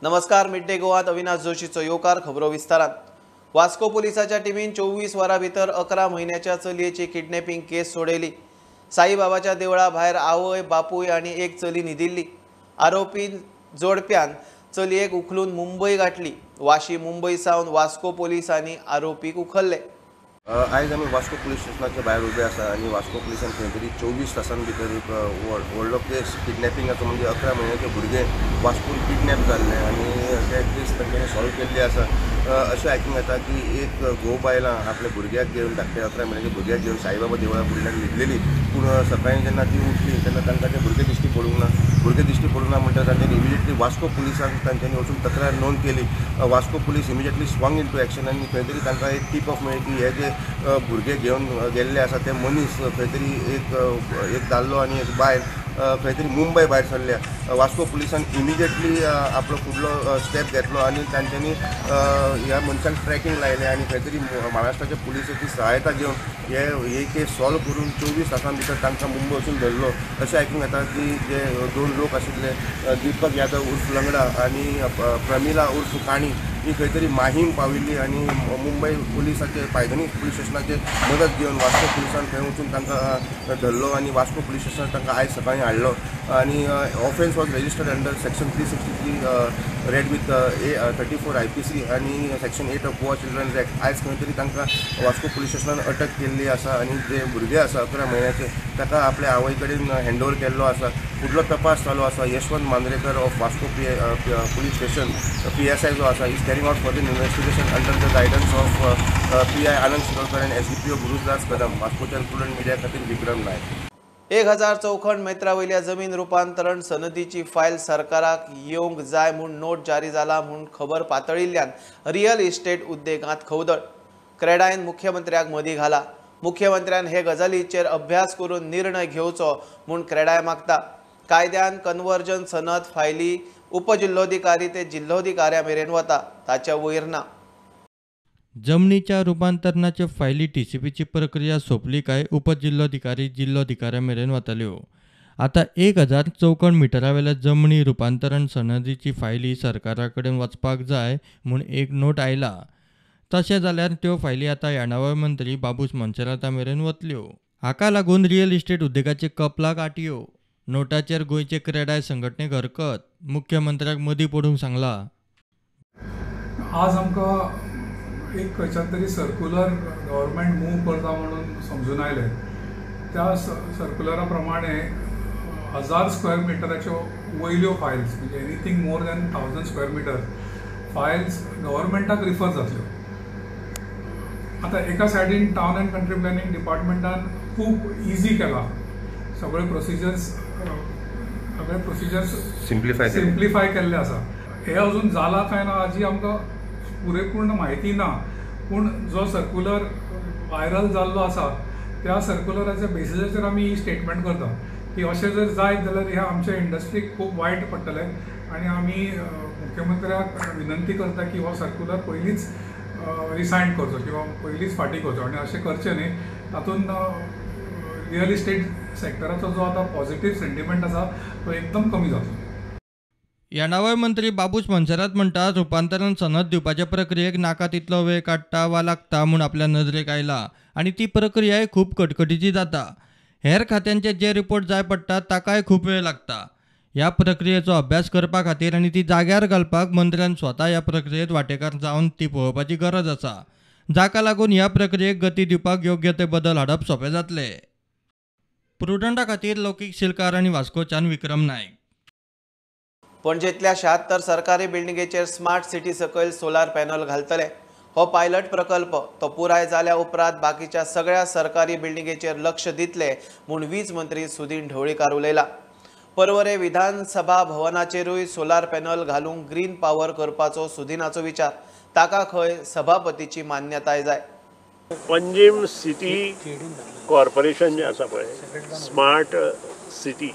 नमस्कार, mid day गोवात Avinash जोशीचो येवकार खबरो विस्तारात। वास्को पुलिसाच्या टीमीन 24 वरां भितर 11 म्हयन्याच्या चलयेची किडनॅपिंग केस सोडयली। साईबाबाच्या देवळा भायर आवय, बापूय आनी एक चली न्हिदिल्ली। आरोपी जोडप्यान चलयेक उखलून मुंबय गाठली। वाशी मुंबय सावन वास्को पुलिसांनी आरोपीक उखल्ले। आयज आमी वास्को पुलीस स्टेशनाच्या भायर उबे आसा आनी वास्को पुलिसान खंय तरी 24 तासां भितर एक व्हडलो केस किडनॅपिंगाचो, म्हणजे 11 म्हयन्याचे भुरगे वास्कोन किडनॅप जाल्ले आनी ते केस तांच्यांनी सॉल्व केल्ली आसा। अशें आयकूंक येता की एक घोव बायलां आपल्या भुरग्याक घेवन, धाकटे 11 म्हयन्याच्या भुरग्याक घेवन साईबाबा देवळा फुडल्यान न्हिदलेली, पूण सकाळीं जेन्ना ती उठली तेन्ना तांकां ते भुरगे दिश्टी पडूंक ना। भुरगे दिश्टी पडूंक ना म्हणटा तांच्यांनी इमिजिएटली वास्को पुलिसांक तांच्यांनी वचून तक्रार नोंद केली। Vasco police immediately swung into action आनी खंय तरी तांकां एक टीप ऑफ मेळ्ळी की हे जे भुरगे घेवन गेल्ले आसा ते मनीस खंय तरी एक दादलो आनी एक बायल खंय तरी मुंबय भायर सरल्या। वास्को पुलिसान इमिजिएटली आपलो फुडलो स्टेप घेतलो आनी तांच्यांनी ह्या मनशांक ट्रॅकिंग लायलें आनी खंय तरी महाराष्ट्राच्या पुलिसाची सहायता घेवन हे केस सॉल्व करून 24 तासां भितर तांकां मुंबय वचून धरलो। अशें आयकूंक येता की जे 2 लोक आशिल्ले, दीपक यादव उर्फ लंगडा आनी प्रमिला उर्फ काणी, ही खंय तरी माहीम पाविल्ली आनी मुंबय पुलिसाचे पायधनी पुलीस स्टेशनाचे मदत घेवन वास्को पुलिसान थंय वचून तांकां धरलो आनी वास्को पुलीस स्टेशनान तांकां आयज सकाळीं हाडलो आनी offence was registered under section 363 read with 34 IPC आनी section 8 of Goa children's act. आयज खंय तरी तांकां वास्को पुलीस स्टेशनान अटक केल्ली आसा आनी जे भुरगे आसा 11 म्हयन्याचे ताका आपल्या आवय कडेन हँडओवर केल्लो आसा। फुडलो तपास चालू आसा। Yashwant Mandrekar of Vasco police station PSI जो आसा is carrying out further investigation under the guidance of PI Anand Shirodkar and SDPO Gurudas Kadam. वास्कोच्या प्रुडंट मिडिया खातीर विक्रम नायक। 1000 चौखंड मेत्रावयल्या जमीन रूपांतरण सनदीची फायल सरकाराक येवंक जाय म्हूण नोट जारी जाला म्हूण खबर पातळिल्ल्यान रियल इस्टेट उद्देगांत खवदळ। क्रेडायन मुख्यमंत्र्याक मदीं घाला। मुख्यमंत्र्यान हे गजालीचेर अभ्यास करून निर्णय घेवचो म्हूण क्रेडाय मागता। कायद्यान कन्वर्जन सनद फायली उपजिल्लोधिकारी ते जिल्लोधिकाऱ्या मेरेन वता, ताच्या वयर ना। जमनीच्या रूपांतरणाचे फायली TCPची प्रक्रिया सोंपली काय उपजिल्लोधिकारी जिल्लोधिकाऱ्या मेरेन वतल्यो। आता 1000 चौखंड मिटरावेल्या जमनी रूपांतरण सनदीची फायली सरकारा कडेन वचपाक जाय म्हूण एक नोट आयला। तशें जाल्यार त्यो फायली आता येणावळ मंत्री बाबूश मोन्सेराता मेरेन वतल्यो। हाका लागून रियल इस्टेट उद्देगाचे कपलाक आटयो। नोटाचेर गोंयचे क्रेडाय संघटनेक हरकत। मुख्यमंत्र्याक मदीं पडूंक सांगला। आज आमकां एक खंयच्यान तरी सर्क्युलर गव्हर्मेंट मूव करता म्हणून समजून आयलें। त्या सर्क्युलरा प्रमाणे 1000 स्क्वेअर मिटराच्यो वयल्यो फायल्स, म्हणजे anything more than 1000 square metre files गव्हर्मेंटाक रिफर जातल्यो। आता एका सायडीन टावन एंड कंट्री प्लॅनिंग डिपार्टमेंटान खूब इजी केला। सगळे प्रोसिजर्स सिम्प्लिफाय केल्ले आसा। हे अजून जाला काय ना हाची आमकां पुरेपूर्ण म्हायती ना, पूण जो सर्क्युलर व्हायरल जाल्लो आसा त्या सर्क्युलराच्या बेसिसाचेर आमी ही स्टेटमेंट करता की अशें जर जायत जाल्यार ह्या आमच्या इंडस्ट्रीक खूब वायट पडटलें आनी आमी मुख्यमंत्र्याक विनंती करता की हो सर्क्युलर पयलींच रिसायन करचो किंवा पयलींच फाटीं करचो आनी अशें करचें न्ही। तातूंत रियल इस्टेट सेक्टराचो जो आतां पॉझिटिव्ह सेंटिमेंट आसा तो एकदम कमी जातलो। येणावळ मंत्री बाबूश मोन्सेरात म्हणटा, रूपांतरण सनद दिवपाच्या प्रक्रियेक नाका तितलो वेळ काडटा वा लागता म्हूण आपल्या नदरेक आयला आनी ती प्रक्रियाय खूब कटकटीची जाता। हेर खात्यांचे जे रिपोर्ट जाय पडटा ताकाय खूब वेळ लागता। ह्या प्रक्रियेचो अभ्यास करपा खातीर आनी ती जाग्यार घालपाक मंत्र्यान स्वता ह्या प्रक्रियेत वांटेकार जावन ती पळोवपाची गरज आसा, जाका लागून ह्या प्रक्रियेक गती दिवपाक योग्य ते बदल हाडप सोपें जातलें। प्रुडंटा खातीर लौकीक शिलकार आनी वास्कोच्यान विक्रम नायक। पणजेंतल्या 76 सरकारी बिल्डिंगेचेर स्मार्ट सिटी सकयल सोलार पॅनल घालतले। हो पायलट प्रकल्प तो पुराय जाल्या उपरांत बाकीच्या सगळ्या सरकारी बिल्डिंगेचेर लक्ष दितले म्हूण वीज मंत्री सुदीन ढवळीकार उलयला। परवरे विधानसभा भवनाचेरूय सोलार पॅनल घालूंक ग्रीन पॉवर करपाचो सुदीनाचो विचार। ताका खंय सभापतीची मान्यताय जाय। पंजीम सिटी कॉर्पोरेशन जे आसा पळय, स्मार्ट सिटी,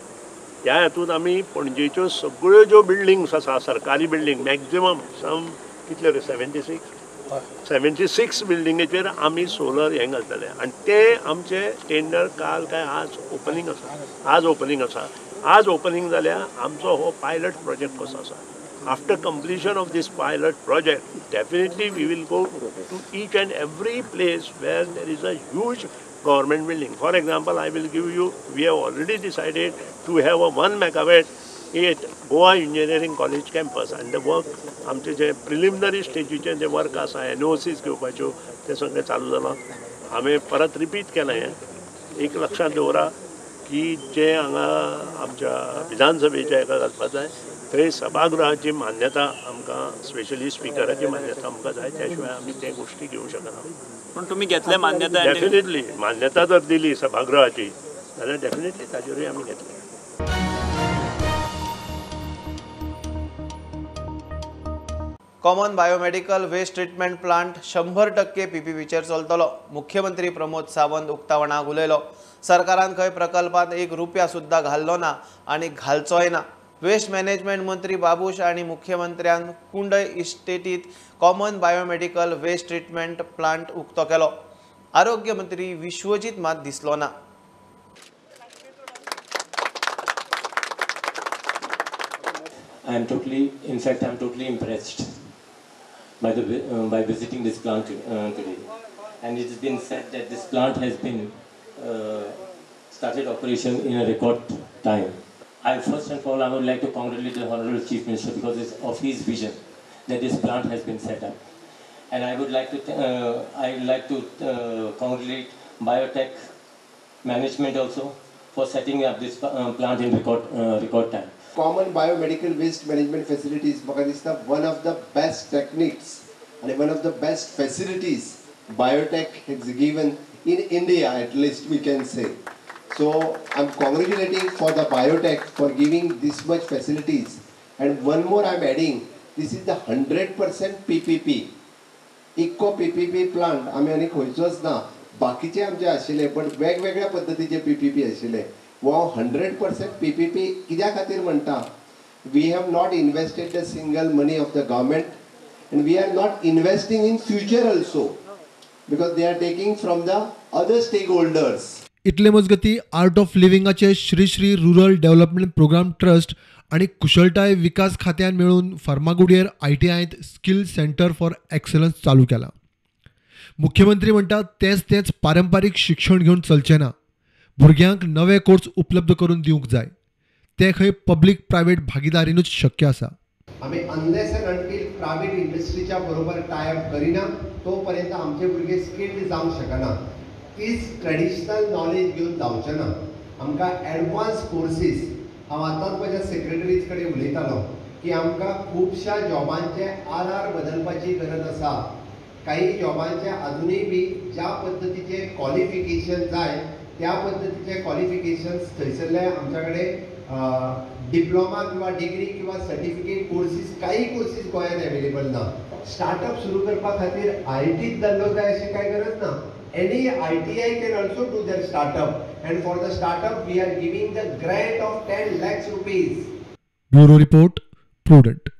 ह्या हातूंत आमी पणजेच्यो सगळ्यो ज्यो बिल्डिंग्स आसा सरकारी बिल्डिंग मॅक्झिमम कितले रे 76 बिल्डिंगेचेर आमी सोलर हें घालतले आनी ते आमचे टेंडर काल काय आज ओपनिंग आसा। आज ओपनिंग जाल्यार आमचो हो पायलट प्रोजेक्ट कसो आसा after completion of this pilot project, definitely we will go to each and every place where there is a huge government building. For example, I will give you, we have already decided to have a 1 megawatt at Goa Engineering College campus, and the work, आमचे जे preliminary स्टेजीचे जे work आसा NOCs घेवपाच्यो ते सगळें चालू जाला. हांवें परत रिपीट केलें एक लक्षात दवरा की जे हांगा आमच्या विधानसभेच्या हेका घालपाक जाय थंय सभागृहाची मान्यता आमकां स्पेशली स्पिकराची मान्यता आमकां जाय, त्या शिवाय आमी ते गोश्टी घेवं शकना. पण तुम्ही घेतले मान्यता? डेफिनेटली मान्यता जर दिली सभागृहाची जाल्यार डेफिनेटली ताजेरूय आमी घेतले. Common biomedical waste treatment plant 100% PPPचेर चलतलो. मुख्यमंत्री प्रमोद सावंत उक्तावणाक उलयलो. सरकारान खंय प्रकल्पात ₹1 सुद्धा घाल्लो ना आनी घालचोय ना. वेस्ट मॅनेजमेंट मंत्री बाबूश आनी मुख्यमंत्र्यान कुंडय इस्टेटीत common biomedical waste treatment plant उक्तो केलो. आरोग्य मंत्री विश्वजीत मात दिसलो ना. I'm totally impressed by visiting this plant today, and it has been said that this plant has been started operation in a record time. First and foremost, I would like to congratulate the Honorable Chief Minister because of his vision that this plant has been set up, and I would like to congratulate Biotech management also for setting up this plant in record time. Common biomedical waste management facilities म्हाका दिसता one of the best techniques and one of the best facilities biotech has given in India, at least we can say. So I'm congratulating for the biotech for giving this much facilities, and one more I'm adding, this is the 100% PPP. Eco PPP plant आम्ही आनी खंयचोच ना, बाकीचे आमचे आशिल्ले पण वेगवेगळ्या पद्धतीचे PPP आशिल्ले. वो 100% PPP कित्या खातीर म्हणटा? We have not invested the single money of the government, and we are not investing in future also because they are taking from the other stakeholders. इतले मजगती आर्ट ऑफ लिव्हिंगाचे Shri Shri rural development programme trust आणि कुशळटाय विकास खात्यान मेळून फार्मागुडयेर ITIत स्किल सेंटर फॉर एक्सलन्स चालू केला. मुख्यमंत्री म्हणटा तेच पारंपारीक शिक्षण घेवन चलचें ना. भुरग्यांक नवे कोर्स उपलब्ध करून दिवंक जाय. ते खंय पब्लीक प्रायवेट भागीदारीनूच शक्य आसा. आम्ही अनलेस अँड अंटील प्रायव्हेट इंडस्ट्रीच्या बरोबर टाय अप करिना तोपर्यंत आमचे भुरगे स्किल्ड जावंक शकना. तीच ट्रेडिशनल नॉलेज घेवन जावचें ना. आमकां एडवान्स कोर्सीस, हांव आतांच म्हज्या सेक्रेटरीज कडेन उलयतालो की आमकां खुबशा जॉबांचे आर बदलपाची गरज आसा. काही जॉबांचे अजूनय बी ज्या पद्धतीचे क्वालिफिकेशन जाय त्या पद्धतीचे क्वालिफिकेशन्स थंयसरले आमच्याकडे डिप्लोमा किंवा डिग्री किंवा सर्टिफिकेट कोर्सीस काही कोर्सीस गोंयांत अवेलेबल ना. स्टार्टअप सुरू करपा खातीर IITच जाल्लो जाय अशी कांय गरज ना. Any ITI can also do their startup, and for the startup we are giving the grant of 10 lakhs rupees. Bureau report prudent.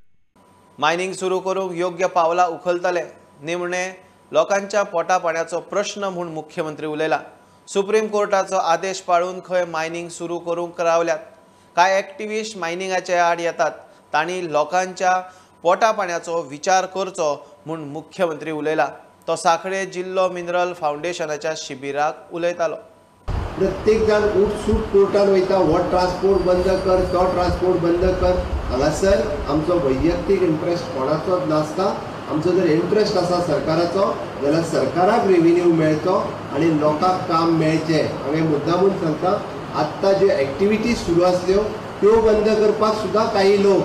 Mining सुरू करूंक योग्य पावलां उखलतले. निमणे लोकांच्या पोटा पाण्याचो प्रश्न म्हूण मुख्यमंत्री उलयला. सुप्रीम कोर्टाचो आदेश पाळून खंय मायनिंग सुरू करूंक रावल्यात. कांय एक्टिविस्ट मायनिंगाचे आड येतात. तांणी लोकांच्या पोटा पाण्याचो विचार करचो म्हूण मुख्यमंत्री उलयला. तो सांखळे जिल्लो मिनरल फाउंडेशनाच्या शिबिराक उलयतालो. प्रत्येक जण उठसूट कोर्टान वयता, हो ट्रान्सपोर्ट बंद कर, तो ट्रान्सपोर्ट बंद कर. हांगासर आमचो वैयक्तीक इंट्रस्ट कोणाचोच नासता. आमचो जर इंट्रस्ट आसा सरकाराचो जाल्यार सरकाराक रेव्हेन्यू मेळचो आनी लोकांक काम मेळचें. हांवें मुद्दामून सांगता, आत्तां ज्यो एक्टिविटीज सुरू आसल्यो त्यो बंद करपाक सुद्दां काही लोक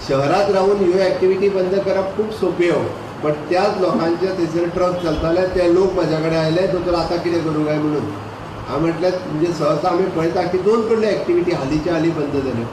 शहरांत रावून ह्यो एक्टिविटी बंद करप खूब सोंप्यो, बट त्याच लोकांचे थंयसर ट्रक चलताले ते लोक म्हाज्या कडेन आयले, तर आतां कितें करूं काय म्हणून. हांव म्हटलें म्हणजे सहसा आमी पळयता की 2 कडल्यो एक्टिविटी हालींच्या हालीं बंद जाल्यो.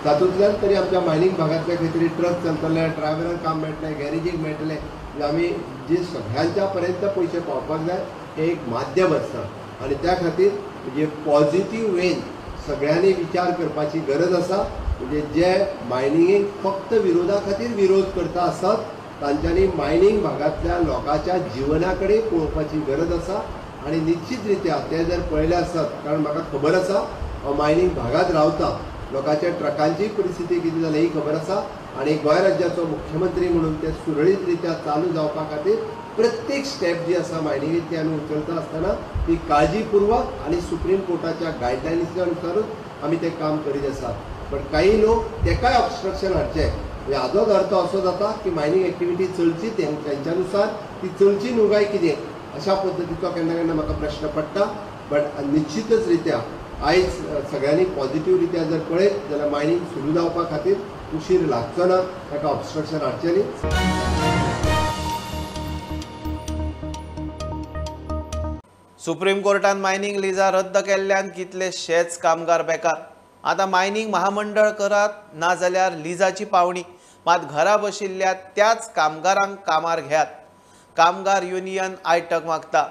तातूंतल्यान तरी आमच्या मायनिंग भागांतल्या खंय तरी ट्रक चलतले, ड्रायव्हरांक काम मेळटलें, गॅरेजीक मेळटलें. आमी जे सगळ्यांच्या पर्यंत पयशे पावपाक जाय हें एक माध्यम आसता, आनी त्या खातीर म्हणजे पॉझिटीव वेन सगळ्यांनी विचार करपाची गरज आसा. म्हणजे जे मायनिंगेक फक्त विरोधा खातीर विरोध करता आसत तांच्यांनी मायनिंग भागांतल्या लोकांच्या जिवना कडेन पळोवपाची गरज आसा. आनी निश्चित रित्या ते जर पळयले आसत, कारण म्हाका खबर आसा हांव मायनिंग भागांत रावता, लोकांच्या ट्रकांची परिस्थिती कितें जाल्या ही खबर आसा. आणि गोंय राज्याचो मुख्यमंत्री म्हणून ते सुरळीत रित्या चालू जावपा खातीर प्रत्येक स्टेप जी आसा मायनिंगेची ती आमी उचलता आसतना ती काळजीपूर्वक आणि सुप्रीम कोर्टाच्या गायडलायन्सच्या अनुसारूच आमी तें काम करीत आसात. पण काही लोक तेकाय ऑब्स्ट्रक्शन हाडचे. हाजोच अर्थ असो जाता की मायनिंग एक्टिविटी चलची त्यांच्यानुसार ती चलची न्हू काय कितें अशा पद्दतीचो केन्ना केन्ना म्हाका प्रश्न पडटा. बट निश्चितच रित्या आयज सगळ्यांनी पॉझिटिव्ह रित्या जर पळयत जाल्यार मायनिंग सुरू जावपा खातीर उशीर लागचो ना, ताका ऑब्स्ट्रक्शन हाडचें न्ही. सुप्रीम कोर्टान मायनिंग लिजा रद्द केल्ल्यान कितलेशेच कामगार बेकार. आता मायनिंग महामंडळ करात ना जाल्यार लिजाची पावणी. मात घरा बशिल्ल्या त्याच कामगारांक कामार घेयात. कामगार युनियन आयटक मागता.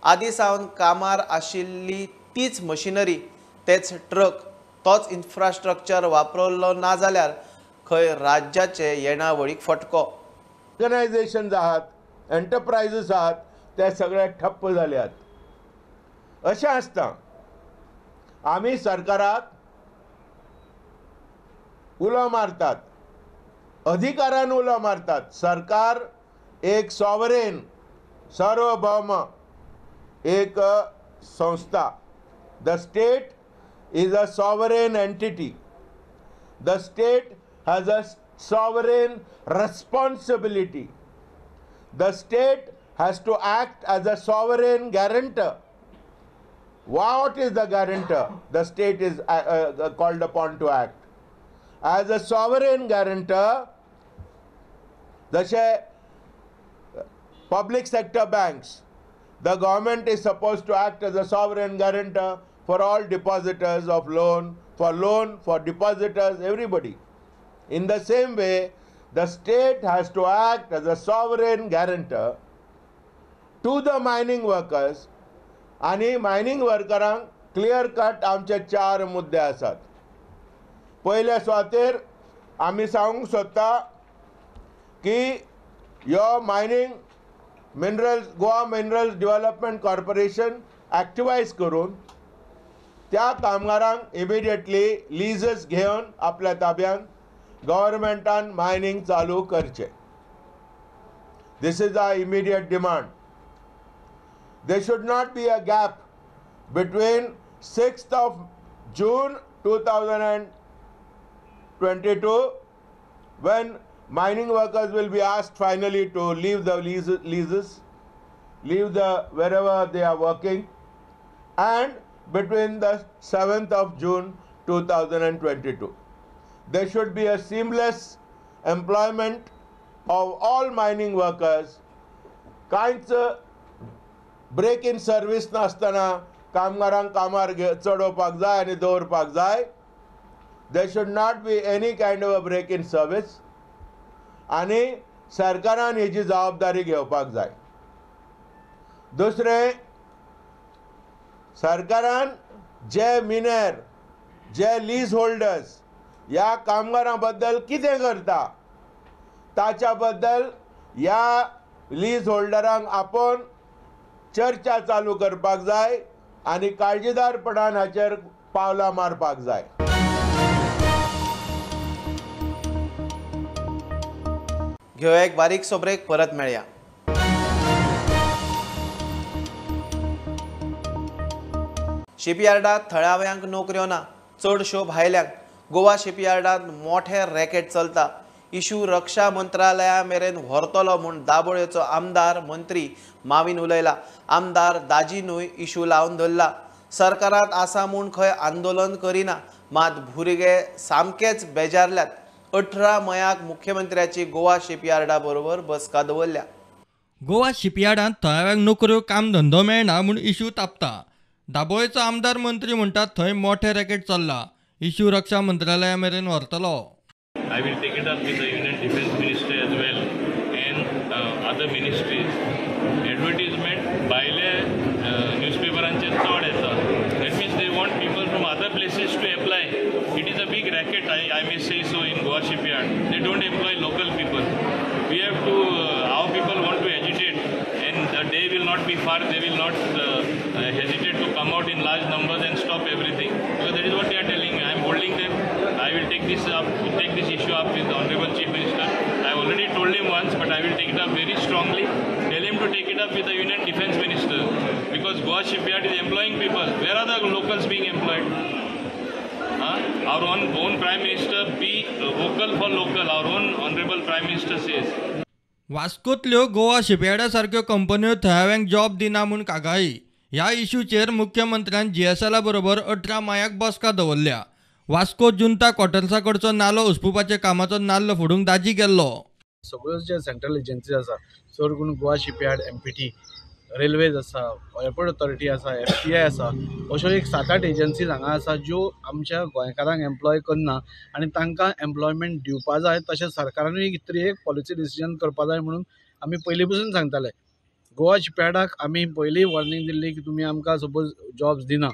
आदी सावन कामार आशिल्ली तीच मशिनरी, तेच ट्रक, तोच इन्फ्रास्ट्रक्चर वापरलो ना जाल्यार खंय राज्याचे येणावळीक फटको. ऑर्गनायझेशन्स आहात, एंटरप्राइजेस आहात, ते सगळे ठप्प जाल्यात. अशें आसता आमी सरकाराक उलो मारतात, अधिकारान उलो मारतात. सरकार एक सॉवरेन, सार्वभौम एक संस्था. The state is a sovereign entity. The state has a sovereign responsibility. The state has to act as a sovereign guarantor. What is the guarantor? The state is called upon to act. As a sovereign guarantor, जशे public sector banks, the government is supposed to act as a sovereign guarantor for all depositors of loan, for depositors, everybody. In the same way, the state has to act as a sovereign guarantor to the mining workers. आणि mining वर्करांक clear cut आमचे 4 मुद्दे आसात. पयल्या सुवातेर आमी सांगूंक सोदता की ह्यो mining Goa minerals development corporation एक्टिवायज करून त्या कामगारांक इमिडिएटली लिजस घेवन आपल्या ताब्यात गव्हर्मेंटान मायनिंग चालू करचे. This is our immediate demand. There should not be a gap between 6th of June 2022 when mining workers will be asked finally to leave the leases, leave the wherever they are working, and between the 7th of June 2022. There should be a seamless employment of all mining workers. कांयच break in service नासतना कामगारांक कामार चडोवपाक जाय आनी दवरपाक जाय. There should not be any kind of a break in service आनी सरकारान हेची जबाबदारी घेवपाक जाय. दुसरें, सरकारान जे मिनेर, जे लीज होल्डर्स ह्या कामगारां बद्दल कितें करता ताच्या बद्दल ह्या लीज होल्डरांक आपोवन चर्चा चालू करपाक जाय आनी काळजीदारपणान हाचेर पावलां मारपाक जाय. घेवया एक बारीकसो ब्रेक, परत मेळया. शिपयार्डात थळाव्यांक नोकऱ्यो ना, चडश्यो भायल्यांक. गोवा शिपयार्डात मोठे रॅकेट चलता. इशू रक्षा मंत्रालया मेरेन व्हरतलो म्हूण दाबोळेचो आमदार मंत्री मावीन उलयला. आमदार दाजीनूय इशू लावन धरला. सरकारात आसा म्हूण खंय आंदोलन करिना, मात भुरगे सामकेच बेजारल्यात. 18 मयाक मुख्यमंत्र्याची गोवा शिपयार्डा बरोबर बसका दवरल्या. गोवा शिपयार्डांत थळाव्यांक नोकऱ्यो काम धंदो मेळना म्हूण इशू तापता. दाबोळेचो आमदार मंत्री म्हणटात थंय मोठे रॅकेट चल्ला. इशू रक्षा मंत्रालया मेरेन व्हरतलो. I will take it up with the Union Defence Ministry as well and other ministries. Advertisement भायले newspaperanचे चड येता. That means they want people from other places to apply. It is a big racket, I may say so, in Goa shipyard. They don't employ local people. We have to, our people want to agitate, and the day will not be far. They will not hesitate to come out in large numbers and stop everything. So that is what they are telling me. I am holding them. I will take this up, take this issue issue up with the Honorable Chief Minister. I already told him once, but I will take it up very strongly. Tell him to take it up with the Union Defence Minister, because Goa Shipyard is employing people. Where are the locals being employed? Our own Prime Minister, be vocal for local. Our own Honorable Prime Minister says. वास्कोतल्यो Goa शिपयार्डा सारक्यो कंपन्यो थळाव्यांक job दिना म्हूण कागाळी. ह्या इश्यूचेर मुख्यमंत्र्यान GSL बरोबर 18 मायाक बसका दवरल्या. वास्को जुंता क्वॉर्टर्सा कडचो नालो उसपुपाच्या कामाचो नाल्ल फोडूंक दाजी गेल्लो. सगळ्यो जे सेंट्रल एजन्सीज आसा, चड करून गोवा शिपयार्ड, MPT, रेल्वेज आसा, एअरपोर्ट ऑथॉरिटी आसा, FCI आसा, अश्यो एक 7-8 एजन्सीज हांगा आसा ज्यो आमच्या गोंयकारांक एम्प्लॉय करना आनी तांकां एम्प्लॉयमेंट दिवपा जाय. तशेंच सरकारानूय तरी एक पॉलिसी डिसिजन करपा जाय म्हणून आमी पयलीं पसून सांगताले. गोवा शिपयार्डाक आमी पयलीं वॉर्निंग दिल्ली की तुमी आमकां सपोज जॉब्स दिना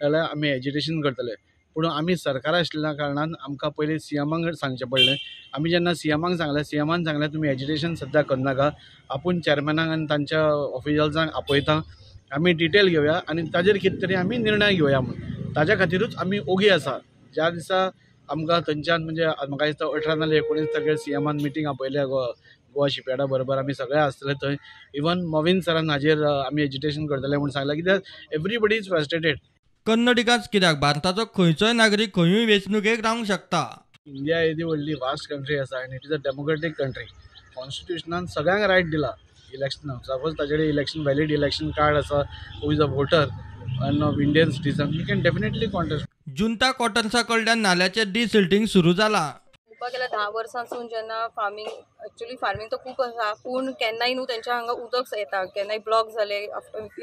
जाल्यार आमी एजिटेशन करतले. पूण आमी सरकार आशिल्ल्या कारणान आमकां पयलीं CMाक सांगचें पडलें. आमी जेन्ना CMाक सांगलें, CMान सांगलें तुमी एजिटेशन सद्या करनाका, आपूण चॅरमॅनाक आनी तांच्या ऑफिशल्सांक आपयता, आमी डिटेल घेवया आनी ताजेर कितें तरी आमी निर्णय घेवया म्हणून. ताज्या खातीरूच आमी ओगी आसा. ज्या दिसा आमकां थंयच्यान म्हणजे म्हाका दिसता 18 नाल्यार 19 तारखेर CMान मिटींग आपयल्या गोवा शिपयार्डा बरोबर. आमी सगळे आसतले थंय. इवन मोविन सरान हाजेर आमी एजिटेशन करतले म्हणून सांगलां, कित्याक एवरीबडी इज फ्रस्ट्रेटेड. कन्नडिकाच कित्याक, भारताचो खंयचोय नागरीक खंयूय वेंचणुकेक रावंक शकता. इंडिया येदी व्हडली वास्ट कंट्री आसा आनी it is a democratic country. कॉन्स्टिट्युशनान सगळ्यांक रायट दिला इलेक्शनाक. सपोज ताचे इलेक्शन वॅलीड इलेक्शन कार्ड आसा, who is a voter and of Indian citizen, you can definitely contest. Junta क्वॉर्टर्सा कडल्यान नाल्याचें डिसिल्टिंग सुरू जालां. पळोवपाक गेल्यार 10 वर्सांसून जेन्ना फार्मींग तो खूब आसा, पूण केन्नाय न्हू तेंच्या हांगा उदक येता. केन्नाय ब्लॉक जाले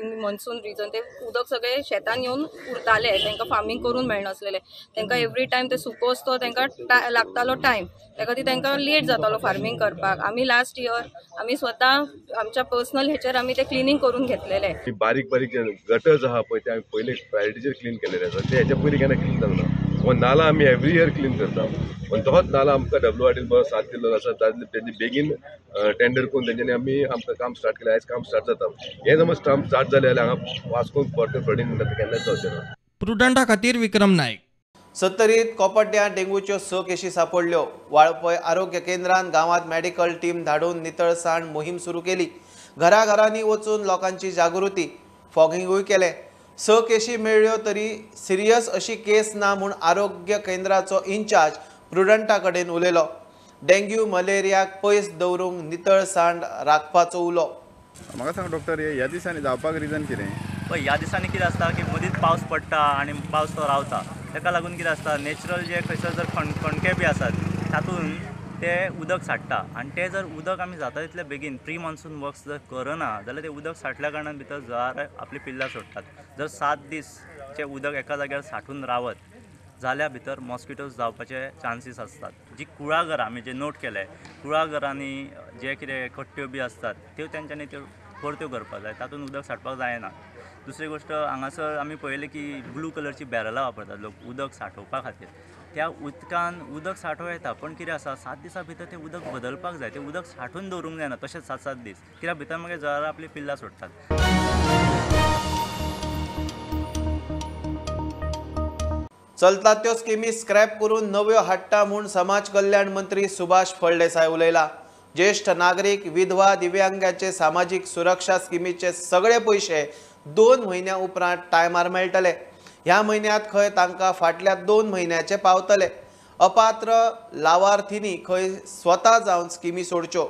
इन मॉन्सून रिजन, ते उदक सगळे शेतान येवन उरताले. तांकां फार्मींग करून मेळनासलेलें. तांकां एवरी टायम ते सुकोस तो तांकां लागतालो टायम, त्या खातीर तांकां लेट जातालो फार्मींग करपाक. आमी लास्ट इयर आमी स्वता आमच्या पर्सनल हेचेर आमी ते क्लिनींग करून घेतलेले. बारीक बारीक गटर्स आहा पळय ते आमी पयलीं प्रायोरिटीचेर क्लीन केलेले आसा. ते हेच्या पयलीं केन्ना क्लीन जालें ना. हो नाला आमी एवरी इयर क्लीन करता. पण तोच नाला आमकां WRDन बरो साथ दिल्लो आसा. तेजी बेगीन टेंडर करून तेंच्यांनी आमकां काम स्टार्ट केलें. आयज काम स्टार्ट जाता. हें समज काम स्टार्ट जालें जाल्यार हांगा वास्कोन क्वॉर्टर फ्लडिंग म्हणटा तें केन्नाच जावचें ना. प्रुडंटा खातीर विक्रम नायक. सत्तरीत कोपड्ड्या डेंग्यूच्यो 6 केशी सापडल्यो. वाळपय आरोग्य केंद्रान गांवांत मेडिकल टीम धाडून नितळसाण मोहीम सुरू केली. घराघरांनी वचून लोकांची जागृती, फॉगिंगूय केलें. 6 केशी मेळ्ळ्यो तरी सिरियस अशी केस ना म्हूण आरोग्य केंद्राचो इन्चार्ज प्रुडंटा कडेन उलयलो. डेंग्यू मलेरियाक पयस दवरूंक नितळसाण राखपाचो उलो. म्हाका सांग डॉक्टर, ह्या दिसांनी जावपाक रिजन कितें? पळय ह्या दिसांनी कितें आसता की मदींच पावस पडटा आनी पावस तो रावता. ताका लागून कितें आसता, नॅचरल जे खंयसर जर खणके बी आसात तातूंत ते उदक साठटा. आनी ते जर उदक आमी जाता तितले बेगीन प्री मॉन्सून वर्क्स जर करना जाल्यार ते उदक साठल्या कारणान भितर जळार आपली पिल्लां सोडटात. जर 7 दीसचें उदक एका जाग्यार साठून रावत जाल्यार भितर मॉस्किटोज जावपाचे चान्सीस असतात. जी कुळागरां आमी जे नोट केले, कुळागरांनी जे कितें कट्ट्यो बी असतात त्यो तेंच्यांनी त्यो परत्यो करपाक जाय. तातूंत उदक साठपाक जायना. दुसरी गोश्ट, हांगासर आमी पळयलें की ब्लू कलरची बॅरलां वापरतात लोक उदक साठोवपा खातीर. त्या उदकान उदक साठोवं येता, पण कितें आसा 7 दिसां भितर तें उदक बदलपाक जाय. तें उदक साठून दवरूंक जायना तशेंच 7-7 दीस, कित्याक भितर मागीर जळारां आपली पिल्लां सोडटात. चलता त्यो स्किमी स्क्रॅप करून नव्यो हाडटा म्हूण समाज कल्याण मंत्री सुभाष फळदेसाय उलयला. ज्येष्ठ नागरीक, विधवा, दिव्यांगाचे सामाजीक सुरक्षा स्किमीचे सगळे पयशे 2 म्हयन्या उपरांत टायमार मेळटले. ह्या म्हयन्यांत खंय तांकां फाटल्या 2 म्हयन्याचे पावतले. अपात्र लावार्थींनी खंय स्वता जावन स्किमी सोडच्यो.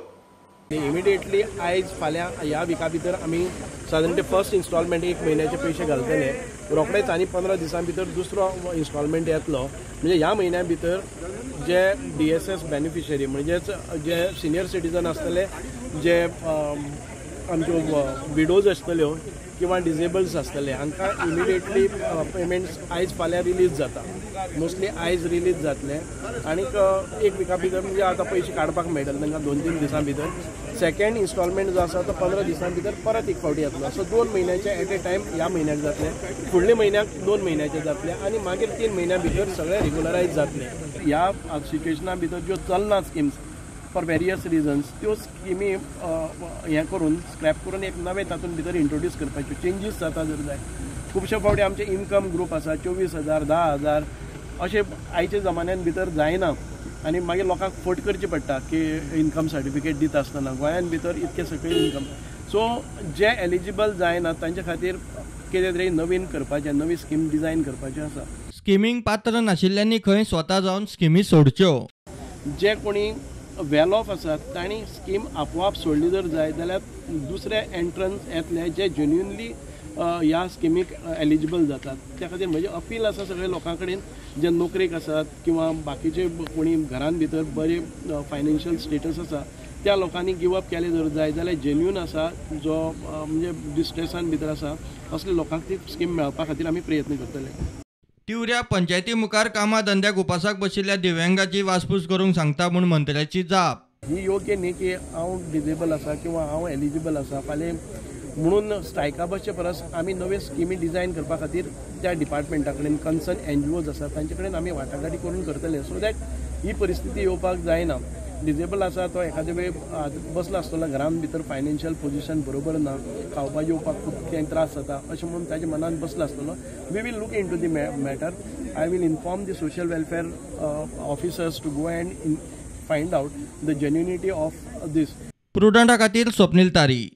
इमिडिएटली आयज फाल्यां ह्या विका भितर आमी सादारण फर्स्ट इन्स्टॉलमेंट 1 म्हयन्याचे पयशे घालतले. रोखडेच आनी 15 दिसां भितर दुसरो इन्स्टॉलमेंट येतलो. म्हणजे ह्या म्हयन्या भितर जे DSS बेनिफिशरी म्हणजेच जे सिनियर सिटीजन आसतले, जे आमच्यो विडोज आसतल्यो किंवा डिजेबल्स आसतले, हांकां इमिडिएटली पेमेंट्स आयज फाल्यां रिलीज जाता. मोस्टली आयज रिलीज जातले आनीक 1 विका भितर म्हणजे आतां पयशे काडपाक मेळटले तांकां 2-3 दिसां भितर. सेकंड इन्स्टॉलमेंट जो आसा तो 15 दिसां भितर परत एक फावटी येतलो. सो 2 म्हयन्याचे एट ए टायम ह्या म्हयन्याक जातले, फुडल्या म्हयन्याक 2 म्हयन्याचे जातले आनी मागीर 3 म्हयन्या भितर सगळे रेग्युलरायज जातले. ह्या सिच्युएशना भितर ज्यो चलना स्किम्स फॉर वेरियस रिजन्स, त्यो स्किमी हें करून स्क्रॅप करून एक नवे तातूंत भितर इंट्रोड्यूस करपाच्यो. चेंजीस जाता जर जाय. खुबशे फावटी आमचे इन्कम ग्रूप आसा 24,000 10,000 अशे आयच्या जमान्यान भितर जायना आनी मागीर लोकांक फट करची पडटा की इन्कम सर्टिफिकेट दिता आसतना गोंयान भितर इतके सकयल इन्कम. सो जे एलिजिबल जायना तांचे खातीर कितें तरी नवीन करपाचें, नवी स्कीम डिझायन करपाचें आसा. स्किमींक पात्र नाशिल्ल्यांनी खंय स्वता जावन स्किमी सोडच्यो. जे कोणी वेल ऑफ आसात तांणी स्कीम आपोआप सोडली जर जाय जाल्यार दुसरे एंट्रन्स येतले जे जेन्युनली ह्या स्किमीक एलिजिबल जातात. त्या खातीर म्हजें अपील आसा सगळ्या लोकां कडेन जे नोकरेक आसात किंवा बाकीचे कोणी घरान भितर बरे फायनान्शियल स्टेटस आसा त्या लोकांनी गिव अप केले जर जाय जाल्यार जेन्युन आसा जो म्हणजे डिस्ट्रेसान भितर आसा असल्या लोकांक ती स्कीम मेळपा खातीर आमी प्रयत्न करतले. तिवऱ्या पंचायती मुखार कामां धंद्याक उपासाक बशिल्ल्या दिव्यांगाची वासपूस करूंक सांगता म्हूण मंत्र्याची जाप. ही योग्य न्ही की हांव डिजेबल आसा किंवा हांव एलिजिबल आसा फाल्यां म्हणून स्ट्रायका बसचे परस आमी नवे स्किमी डिझायन करपा खातीर त्या डिपार्टमेंटा कडेन कन्सर्न NGOज आसात तांचे कडेन आमी वाटाघाटी करून करतले सो दॅट ही परिस्थिती येवपाक जायना. डिजेबल आसा तो एखादे वेळ बसलो आसतलो घरान भितर फायनान्शियल पोजिशन बरोबर ना, खावपा येवपाक खूब काही त्रास जाता अशें म्हणून ताच्या मनान बसलो आसतलो. We will look into the matter. I will inform the social welfare officers to go and find out the genuinity of this. प्रुडंटा खातीर स्वप्नील तारी.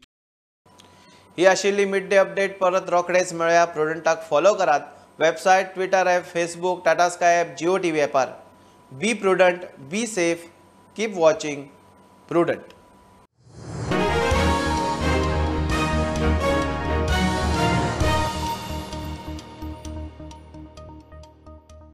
ही आशिल्ली मिड डे अपडेट. परत रोखडेच मेळया. प्रुडंटाक फॉलो करात. Website, Twitter app, Facebook, Tata Sky app, Jio TV ॲपार. Be Prudent, be safe, keep watching prudent.